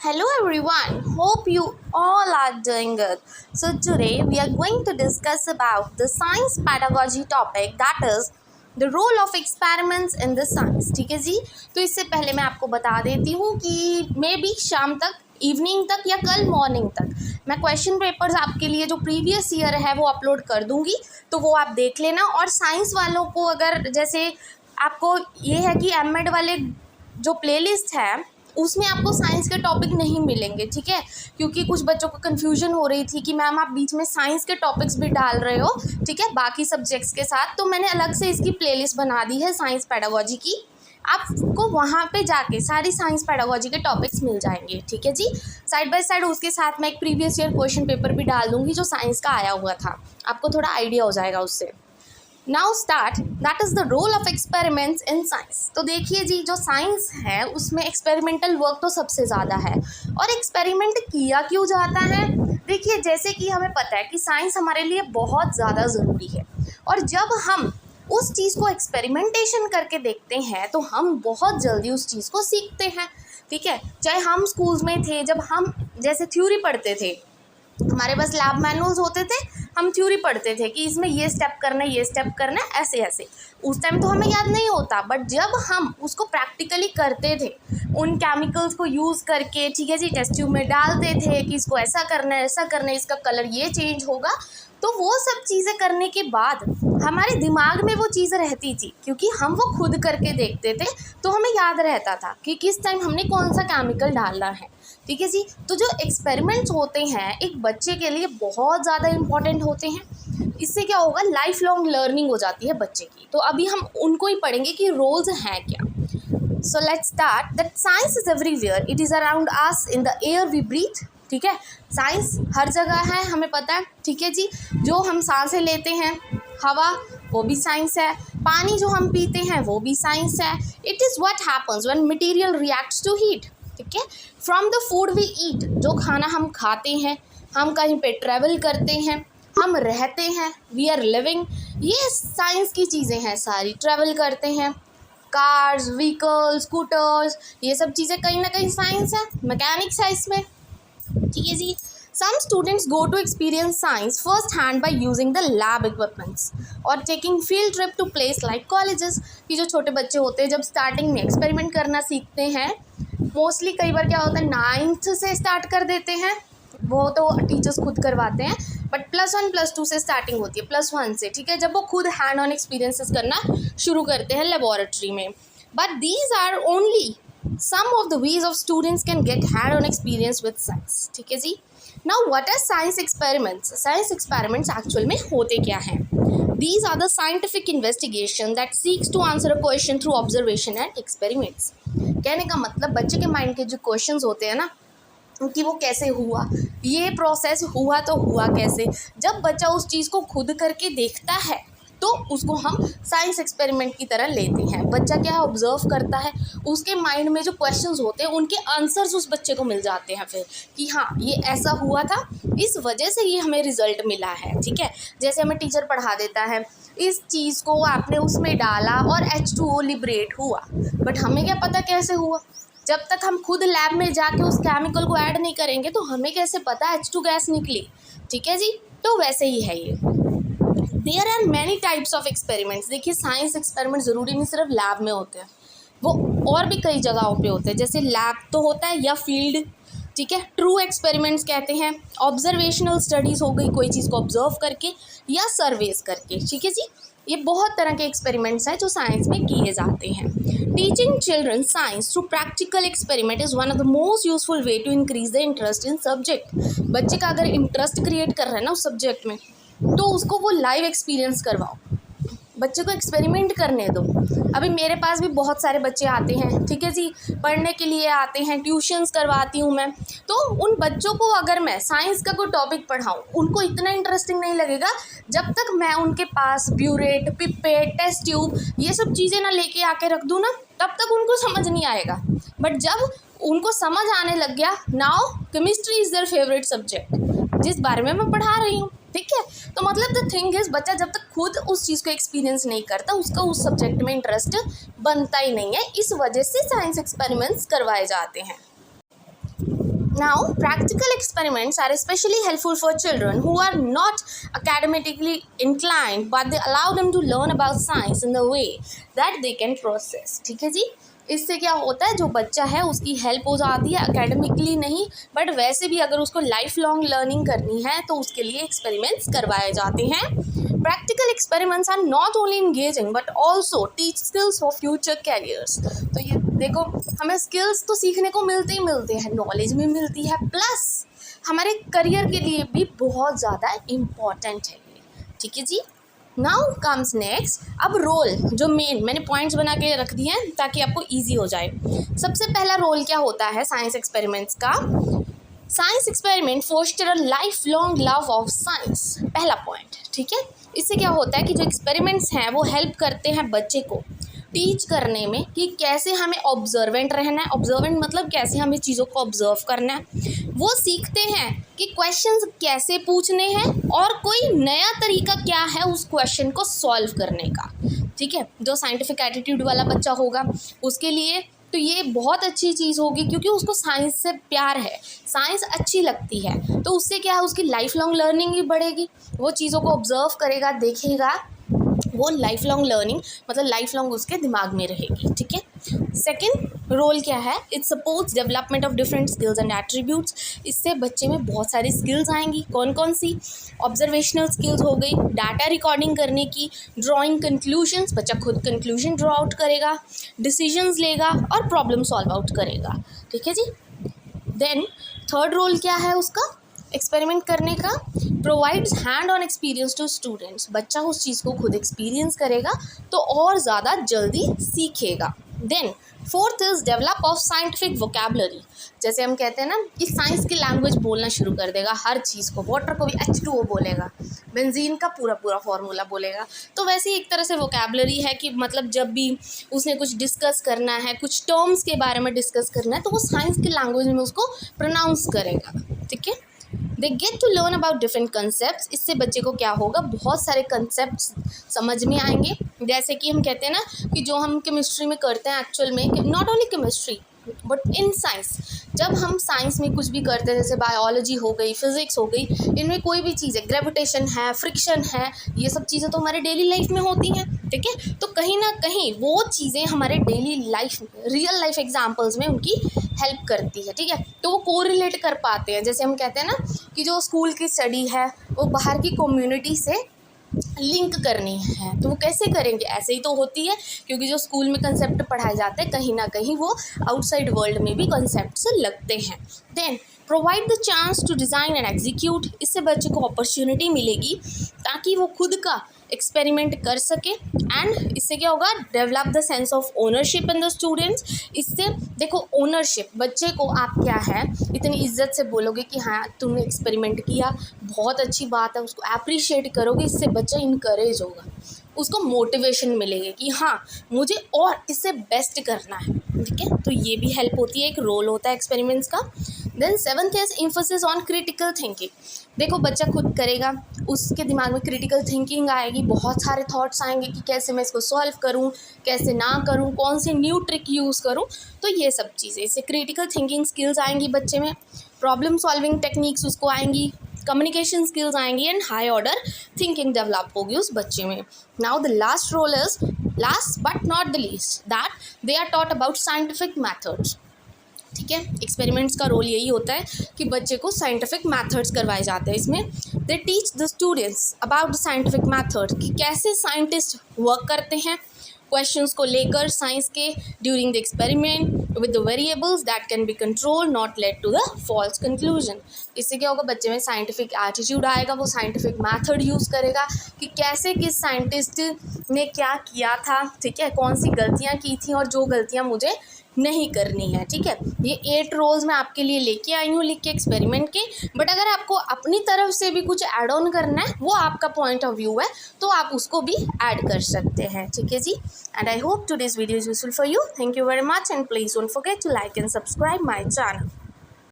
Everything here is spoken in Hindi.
Hello everyone, hope you all are doing good. So today we are going to discuss about the science pedagogy topic, that is the role of experiments in the science. ठीक है जी, तो इससे पहले मैं आपको बता देती हूँ कि मे बी शाम तक, इवनिंग तक या कल मॉर्निंग तक मैं क्वेश्चन पेपर्स आपके लिए जो प्रीवियस ईयर है वो अपलोड कर दूँगी, तो वो आप देख लेना। और साइंस वालों को अगर जैसे आपको ये है कि एमएड वाले जो प्लेलिस्ट है उसमें आपको साइंस के टॉपिक नहीं मिलेंगे, ठीक है, क्योंकि कुछ बच्चों को कन्फ्यूजन हो रही थी कि मैम आप बीच में साइंस के टॉपिक्स भी डाल रहे हो, ठीक है, बाकी सब्जेक्ट्स के साथ। तो मैंने अलग से इसकी प्लेलिस्ट बना दी है साइंस पेडागोजी की, आपको वहाँ पे जाके सारी साइंस पेडागोजी के टॉपिक्स मिल जाएंगे, ठीक है जी। साइड बाय साइड उसके साथ मैं एक प्रीवियस ईयर क्वेश्चन पेपर भी डाल दूँगी जो साइंस का आया हुआ था, आपको थोड़ा आइडिया हो जाएगा उससे। Now start, that is the role of experiments in science. तो देखिए जी, जो साइंस है उसमें एक्सपेरिमेंटल वर्क तो सबसे ज़्यादा है। और एक्सपेरिमेंट किया क्यों जाता है? देखिए, जैसे कि हमें पता है कि साइंस हमारे लिए बहुत ज़्यादा ज़रूरी है, और जब हम उस चीज़ को एक्सपेरिमेंटेशन करके देखते हैं तो हम बहुत जल्दी उस चीज़ को सीखते हैं, ठीक है। चाहे हम स्कूल्स में थे, जब हम जैसे थ्योरी पढ़ते थे, हमारे पास लैब मैनुअल्स होते थे, हम थ्योरी पढ़ते थे कि इसमें ये स्टेप करना है, ये स्टेप करना है, ऐसे ऐसे। उस टाइम तो हमें याद नहीं होता, बट जब हम उसको प्रैक्टिकली करते थे, उन केमिकल्स को यूज़ करके, ठीक है जी, टेस्ट ट्यूब में डालते थे कि इसको ऐसा करना है, ऐसा करना है, इसका कलर ये चेंज होगा, तो वो सब चीज़ें करने के बाद हमारे दिमाग में वो चीज़ रहती थी, क्योंकि हम वो खुद करके देखते थे, तो हमें याद रहता था कि किस टाइम हमने कौन सा केमिकल डालना है, ठीक है जी। तो जो एक्सपेरिमेंट्स होते हैं एक बच्चे के लिए बहुत ज़्यादा इम्पॉर्टेंट होते हैं। इससे क्या होगा, लाइफ लॉन्ग लर्निंग हो जाती है बच्चे की। तो अभी हम उनको ही पढ़ेंगे कि रोल्स हैं क्या। So let's start that science is everywhere, it is around us in the air we breathe, ठीक है। साइंस हर जगह है, हमें पता है, ठीक है जी। जो हम सांसें लेते हैं, हवा, वो भी साइंस है। पानी जो हम पीते हैं वो भी साइंस है। It is what happens when material reacts to heat, ठीक है। From the food we eat, जो खाना हम खाते हैं, हम कहीं पे ट्रैवल करते हैं, हम रहते हैं, वी आर लिविंग, ये साइंस की चीज़ें हैं सारी। ट्रैवल करते हैं, कार्स, व्हीकल्स, स्कूटर्स, ये सब चीज़ें कहीं ना कहीं साइंस है, मैकेनिक्स है इसमें, ठीक है जी। Some students go to experience science first hand by using the lab equipments और taking field trip to place like colleges। कि जो छोटे बच्चे होते हैं जब स्टार्टिंग में एक्सपेरिमेंट करना सीखते हैं, मोस्टली कई बार क्या होता है 9th से स्टार्ट कर देते हैं, वो तो टीचर्स खुद करवाते हैं, बट +1 +2 से स्टार्टिंग होती है, +1 से, ठीक है, जब वो खुद हैंड ऑन एक्सपीरियंसेस करना शुरू करते हैं लेबोरेटरी में। But these are only some of the ways of students can get hand-on experience with science, ठीक है जी। Now what are science experiments? Science experiments actual में होते क्या हैं? These are the scientific investigation that seeks to answer a question through observation and experiments। कहने का मतलब बच्चे के माइंड के जो क्वेश्चंस होते हैं ना, कि वो कैसे हुआ, ये प्रोसेस हुआ तो हुआ कैसे, जब बच्चा उस चीज़ को खुद करके देखता है तो उसको हम साइंस एक्सपेरिमेंट की तरह लेते हैं। बच्चा क्या ऑब्जर्व करता है, उसके माइंड में जो क्वेश्चंस होते हैं उनके आंसर्स उस बच्चे को मिल जाते हैं फिर, कि हाँ ये ऐसा हुआ था, इस वजह से ये हमें रिजल्ट मिला है, ठीक है। जैसे हमें टीचर पढ़ा देता है, इस चीज़ को आपने उसमें डाला और H2O लिबरेट हुआ, बट हमें क्या पता कैसे हुआ, जब तक हम खुद लैब में जाके उस केमिकल को ऐड नहीं करेंगे तो हमें कैसे पता H2 गैस निकली, ठीक है जी। तो वैसे ही है ये। There are many types of experiments. देखिए, साइंस एक्सपेरिमेंट ज़रूरी नहीं सिर्फ लैब में होते हैं, वो और भी कई जगहों पे होते हैं, जैसे लैब तो होता है या फील्ड, ठीक है। ट्रू एक्सपेरिमेंट्स कहते हैं, ऑब्जर्वेशनल स्टडीज़ हो गई, कोई चीज़ को ऑब्जर्व करके या सर्वेस करके, ठीक है जी। ये बहुत तरह के एक्सपेरिमेंट्स हैं जो साइंस में किए जाते हैं। Teaching children science through practical experiment is one of the most useful way to increase the interest in subject. बच्चे का अगर इंटरेस्ट क्रिएट कर रहा है ना उस सब्जेक्ट में, तो उसको वो लाइव एक्सपीरियंस करवाओ, बच्चे को एक्सपेरिमेंट करने दो। अभी मेरे पास भी बहुत सारे बच्चे आते हैं, ठीक है जी, पढ़ने के लिए आते हैं, ट्यूशन्स करवाती हूँ मैं। तो उन बच्चों को अगर मैं साइंस का कोई टॉपिक पढ़ाऊँ, उनको इतना इंटरेस्टिंग नहीं लगेगा जब तक मैं उनके पास ब्यूरेट, पिपेट, टेस्ट ट्यूब, ये सब चीज़ें ना लेके आके रख दूँ ना, तब तक उनको समझ नहीं आएगा। बट जब उनको समझ आने लग गया, now chemistry is their favourite subject, जिस बारे में मैं पढ़ा रही हूँ, ठीक है। तो मतलब द थिंग इज, बच्चा जब तक खुद उस चीज़ को एक्सपीरियंस नहीं करता, उसका उस सब्जेक्ट में इंटरेस्ट बनता ही नहीं है। इस वजह से साइंस एक्सपेरिमेंट्स करवाए जाते हैं। Now, practical experiments are especially helpful for children who are not academically inclined, but they allow them to learn about science in the way that they can process. ठीक है जी, इससे क्या होता है, जो बच्चा है उसकी हेल्प हो जाती है, एकेडमिकली नहीं बट वैसे भी अगर उसको लाइफ लॉन्ग लर्निंग करनी है तो उसके लिए एक्सपेरिमेंट्स करवाए जाते हैं. Practical experiments are not only engaging but also teach skills for future careers. तो ये देखो, हमें स्किल्स तो सीखने को मिलते ही मिलते हैं, नॉलेज भी मिलती है, प्लस हमारे करियर के लिए भी बहुत ज़्यादा इम्पॉर्टेंट है ये. ठीक है जी. Now comes next. अब रोल जो मेन मैंने पॉइंट्स बना के रख दिए हैं ताकि आपको ईजी हो जाए. सबसे पहला रोल क्या होता है साइंस एक्सपेरिमेंट्स का. Science experiment foster a life long love of science. पहला पॉइंट. ठीक है, इससे क्या होता है कि जो एक्सपेरिमेंट्स हैं वो हेल्प करते हैं बच्चे को टीच करने में कि कैसे हमें ऑब्जर्वेंट रहना है. ऑब्जर्वेंट मतलब कैसे हमें चीज़ों को ऑब्जर्व करना है. वो सीखते हैं कि क्वेश्चंस कैसे पूछने हैं और कोई नया तरीका क्या है उस क्वेश्चन को सॉल्व करने का. ठीक है, जो साइंटिफिक एटीट्यूड वाला बच्चा होगा उसके लिए तो ये बहुत अच्छी चीज़ होगी, क्योंकि उसको साइंस से प्यार है, साइंस अच्छी लगती है, तो उससे क्या है उसकी लाइफ लॉन्ग लर्निंग भी बढ़ेगी. वो चीज़ों को ऑब्जर्व करेगा, देखेगा, वो लाइफ लॉन्ग लर्निंग मतलब लाइफ लॉन्ग उसके दिमाग में रहेगी. ठीक है. सेकंड रोल क्या है, it supports development of different skills and attributes. इससे बच्चे में बहुत सारी स्किल्स आएंगी. कौन कौन सी? ऑब्जर्वेशनल स्किल्स हो गई, डाटा रिकॉर्डिंग करने की, ड्राइंग कंक्लूजन्स, बच्चा खुद कंक्लूजन ड्रॉ आउट करेगा, डिसीजंस लेगा और प्रॉब्लम सॉल्व आउट करेगा. ठीक है जी. देन थर्ड रोल क्या है उसका एक्सपेरिमेंट करने का, provides hand on experience to students. बच्चा उस चीज़ को खुद एक्सपीरियंस करेगा तो और ज़्यादा जल्दी सीखेगा. Then fourth is develop of scientific vocabulary. जैसे हम कहते हैं ना कि साइंस की लैंग्वेज बोलना शुरू कर देगा हर चीज़ को. वाटर को भी H2O बोलेगा, बेंजीन का पूरा फार्मूला बोलेगा. तो वैसे ही एक तरह से वोकेबलरी है कि मतलब जब भी उसने कुछ डिस्कस करना है, कुछ टर्म्स के बारे में डिस्कस करना है, तो वो साइंस की लैंग्वेज में उसको प्रोनाउंस करेगा. ठीक है. They get to learn about different concept. इससे बच्चे को क्या होगा, बहुत सारे कंसेप्ट समझ में आएंगे. जैसे कि हम कहते हैं ना कि जो हम केमिस्ट्री में करते हैं एक्चुअल में, not only chemistry but in science, जब हम साइंस में कुछ भी करते हैं, जैसे बायोलॉजी हो गई, फिजिक्स हो गई, इनमें कोई भी चीज़ है, ग्रेविटेशन है, फ्रिक्शन है, ये सब चीज़ें तो हमारे डेली लाइफ में होती हैं. ठीक है. तो कहीं ना कहीं वो चीज़ें हमारे डेली लाइफ में, रियल लाइफ एग्जांपल्स में उनकी हेल्प करती है. ठीक है. तो वो कोरिलेट कर पाते हैं. जैसे हम कहते हैं ना कि जो स्कूल की स्टडी है वो बाहर की कम्युनिटी से लिंक करनी है, तो वो कैसे करेंगे, ऐसे ही तो होती है, क्योंकि जो स्कूल में कंसेप्ट पढ़ाए जाते हैं कहीं ना कहीं वो आउटसाइड वर्ल्ड में भी कंसेप्ट से लगते हैं. Then provide the chance to design and execute. इससे बच्चे को अपॉर्चुनिटी मिलेगी ताकि वो खुद का एक्सपेरिमेंट कर सके. एंड इससे क्या होगा, develop the sense of ownership in the students. इससे देखो ओनरशिप, बच्चे को आप क्या है इतनी इज्जत से बोलोगे कि हाँ तुमने एक्सपेरिमेंट किया, बहुत अच्छी बात है, उसको अप्रिशिएट करोगे, इससे बच्चा इनकरेज होगा, उसको मोटिवेशन मिलेगी कि हाँ मुझे और इससे बेस्ट करना है. ठीक है. तो ये भी हेल्प होती है, एक रोल होता है एक्सपेरिमेंट्स का. Then seventh is emphasis on critical thinking. देखो बच्चा खुद करेगा, उसके दिमाग में क्रिटिकल थिंकिंग आएगी, बहुत सारे थॉट्स आएंगे कि कैसे मैं इसको सॉल्व करूं, कैसे ना करूं, कौन सी न्यू ट्रिक यूज़ करूं. तो ये सब चीज़ें, इससे क्रिटिकल थिंकिंग स्किल्स आएंगी बच्चे में, प्रॉब्लम सॉल्विंग टेक्निक्स उसको आएंगी, कम्युनिकेशन स्किल्स आएंगी and high order thinking develop होगी उस बच्चे में. Now the last role is, last but not the least, that they are taught about scientific methods. ठीक है. एक्सपेरिमेंट्स का रोल यही होता है कि बच्चे को साइंटिफिक मैथड्स करवाए जाते हैं. इसमें they teach the students about the scientific method, कि कैसे साइंटिस्ट वर्क करते हैं क्वेश्चंस को लेकर साइंस के during the experiment with the variables that can be control not led to the false conclusion. इससे क्या होगा, बच्चे में साइंटिफिक एटीट्यूड आएगा, वो साइंटिफिक मेथड यूज़ करेगा कि कैसे किस साइंटिस्ट ने क्या किया था. ठीक है. कौन सी गलतियाँ की थी और जो गलतियाँ मुझे नहीं करनी है. ठीक है. ये 8 रोल्स मैं आपके लिए लेके आई हूँ लिख के एक्सपेरिमेंट के, बट अगर आपको अपनी तरफ से भी कुछ ऐड ऑन करना है, वो आपका पॉइंट ऑफ व्यू है, तो आप उसको भी ऐड कर सकते हैं. ठीक है जी. And I hope today's video is useful for you. Thank you very much and please don't forget to like and subscribe my channel.